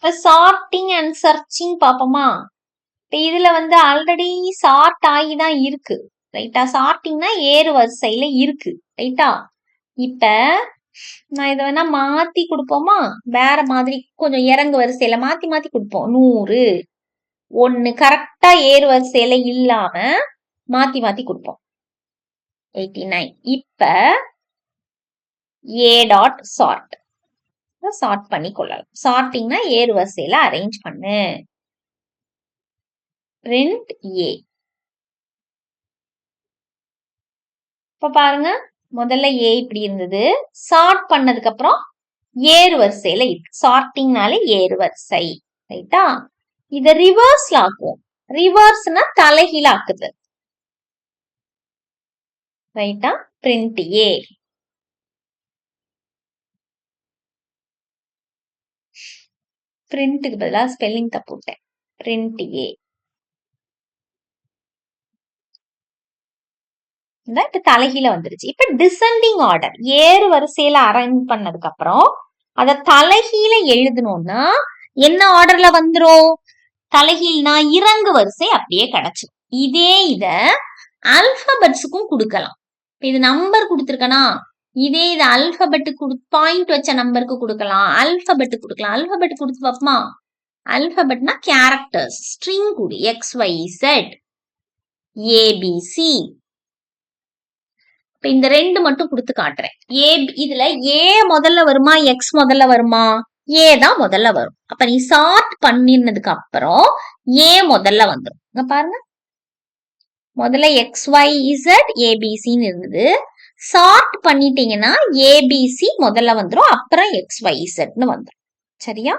இப்ப sorting and searching பாப்போமா? இப்ப இதுல வந்து ஆல்ரெடி சார்ட் ஆகி தான் இருக்கு ரைட்டா. சார்ட்டிங்னா ஏறு வரிசையில இருக்கு ரைட்டா. இப்ப நான் இதை வேணா மாத்தி கொடுப்போமா? வேற மாதிரி கொஞ்சம் இறங்கு வரிசையில மாத்தி மாத்தி கொடுப்போம். 100 1 கரெக்டா ஏறு வரிசையில இல்லாம மாத்தி மாத்தி கொடுப்போம். 89. இப்ப ஏ டாட் சார்ட் சார்ட் பண்ணி கொள்ளலாம். சார்ட்டிங்னா ஏறு வரிசையில அரேஞ்ச் பண்ணு. print A. இப்ப பாருங்க, முதல்ல A இப்படி இருந்தது. சார்ட் பண்ணதுக்கு அப்புறம் ஏறு வரிசையில இருக்கு. சார்ட்டிங்னாலே ஏறு வரிசை ரைட்டா. இத ரிவர்ஸ்ல ஆக்குவோம். ரிவர்ஸ்னா தலைகீழ ஆக்குது ரைட்டா. print A. பிரிண்ட்க்கு பதிலா ஸ்பெல்லிங் தப்பு விட்டேன். print A. இப்ப தலைகீழ வந்துருச்சு. இப்ப டிசெண்டிங் ஆர்டர் ஏறு வரிசையில அரேஞ்ச் பண்ணதுக்கு அப்புறம் அத தலைகீழ எழுதணும்னா என்ன ஆர்டர்ல வந்துரும்? தலைகீழ்னா இறங்கு வரிசை அப்படியே கிடைச்சிடும். இதே இத ஆல்பபெட்ஸுக்கும் கொடுக்கலாம். இது நம்பர் கொடுத்திருக்கனா, இதே இது அல்பபெட் பாயிண்ட் வச்ச நம்பருக்கு கொடுக்கலாம், அல்பபெட் கொடுக்கலாம். அல்பபெட் கொடுத்து பார்ப்போமா? அல்பபெட்னா கேரக்டர்ஸ் ஸ்ட்ரிங் கூடி XYZ ABC. இப்ப இந்த ரெண்டு மட்டும் கொடுத்து காட்டுறேன். இதுல A முதல்ல வருமா X முதல்ல வருமா? A தான் முதல்ல வரும். அப்ப நீ சார்ட் பண்ணினதுக்கு அப்புறம் A முதல்ல வந்துடும். இங்க பாருங்க, முதல்ல XYZ ABCன்னு இருந்தது. சார்ட் பண்ணிட்டீங்கன்னா ABC முதல்ல வந்துடும், அப்புறம் XYZன்னு வந்துடும். சரியா?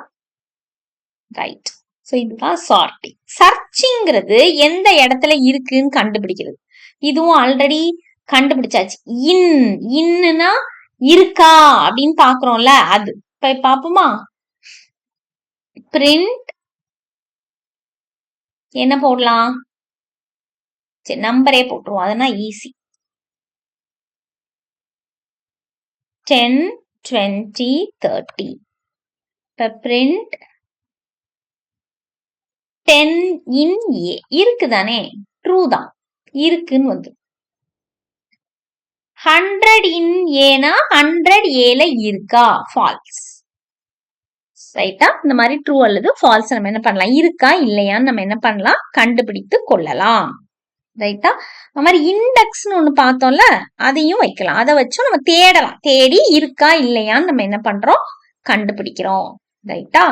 ரைட். சோ இதுதான் சார்ட்டிங். சர்ச்சிங்கிறது எந்த இடத்துல இருக்குன்னு கண்டுபிடிக்கிறது. இதுவும் ஆல்ரெடி கண்டுபிடிச்சாச்சு. இன்னுனா இருக்கா அப்படின்னு பாக்குறோம்ல, அது இப்ப பாப்போமா? பிரிண்ட் என்ன போடலாம்? சரி, நம்பரே போட்டுருவோம், அதெல்லாம் ஈஸி. 10 20 30. இப்ப பிரிண்ட் 10 in A இருக்குதானே? ட்ரூ தான், இருக்குன்னு வந்து. 100 in Aனா 100 Aல இருக்கா? ஃபால்ஸ் ரைட்டா. இந்த மாதிரி ட்ரூ அல்லது ஃபால்ஸ் நம்ம என்ன பண்ணலாம்? இருக்கா இல்லையான்னு நம்ம என்ன பண்ணலாம்? கண்டுபிடித்து கொள்ளலாம் ரைட்டா. அந்த மாதிரி இண்டெக்ஸ்னு ஒண்ணு பார்த்தோம்ல, அதையும் வைக்கலாம். அதை வச்சும் நம்ம தேடலாம். தேடி இருக்கா இல்லையான்னு நம்ம என்ன பண்றோம்? கண்டுபிடிக்கிறோம் ரைட்டா.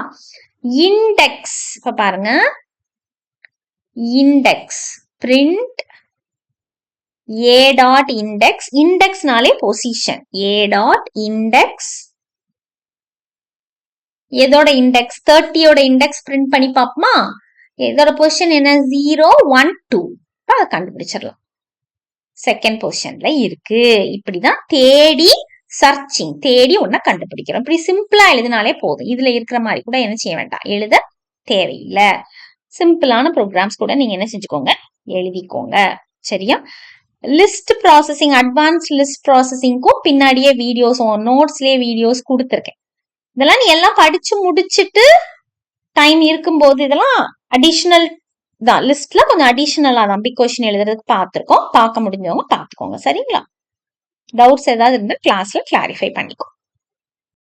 இண்டெக்ஸ் இப்ப பாருங்க, index print A dot index. இண்டெக்ஸ்னாலே பொசிஷன். A டாட் இண்டெக்ஸ் எதோட இண்டெக்ஸ்? 30யோட இண்டெக்ஸ் பிரிண்ட் பண்ணி பாப்போமா? எதோட பொசிஷன் என்ன? 0 1 2. அதை கண்டுபிடிச்சிடலாம். செகண்ட் பொசிஷன்ல இருக்கு. இப்படிதான் தேடி சர்ச்சிங், தேடி ஒன்ன கண்டுபிடிக்கிறோம். இப்படி சிம்பிளா எழுதினாலே போதும். இதுல இருக்கிற மாதிரி கூட என்ன செய்ய வேண்டாம், எழுத தேவையில்லை. சிம்பிளான ப்ரோக்ராம்ஸ் கூட நீங்க என்ன செஞ்சுக்கோங்க, எழுதிக்கோங்க. சரியா? லிஸ்ட் ப்ராசஸிங், அட்வான்ஸ் லிஸ்ட் ப்ராசஸிங்க்கும் பின்னாடியே வீடியோஸ், நோட்ஸ்லயே வீடியோஸ் கொடுத்துருக்கேன். இதெல்லாம் நீ எல்லாம் படிச்சு முடிச்சுட்டு டைம் இருக்கும்போது இதெல்லாம் அடிஷனல் தான். லிஸ்ட்ல கொஞ்சம் அடிஷனலா தான் பிக் கொஸ்டின் எழுதுறதுக்கு பார்த்துருக்கோம். பார்க்க முடிஞ்சவங்க பார்த்துக்கோங்க. சரிங்களா? டவுட்ஸ் ஏதாவது இருந்தா கிளாஸ்ல கிளாரிஃபை பண்ணிக்கோ.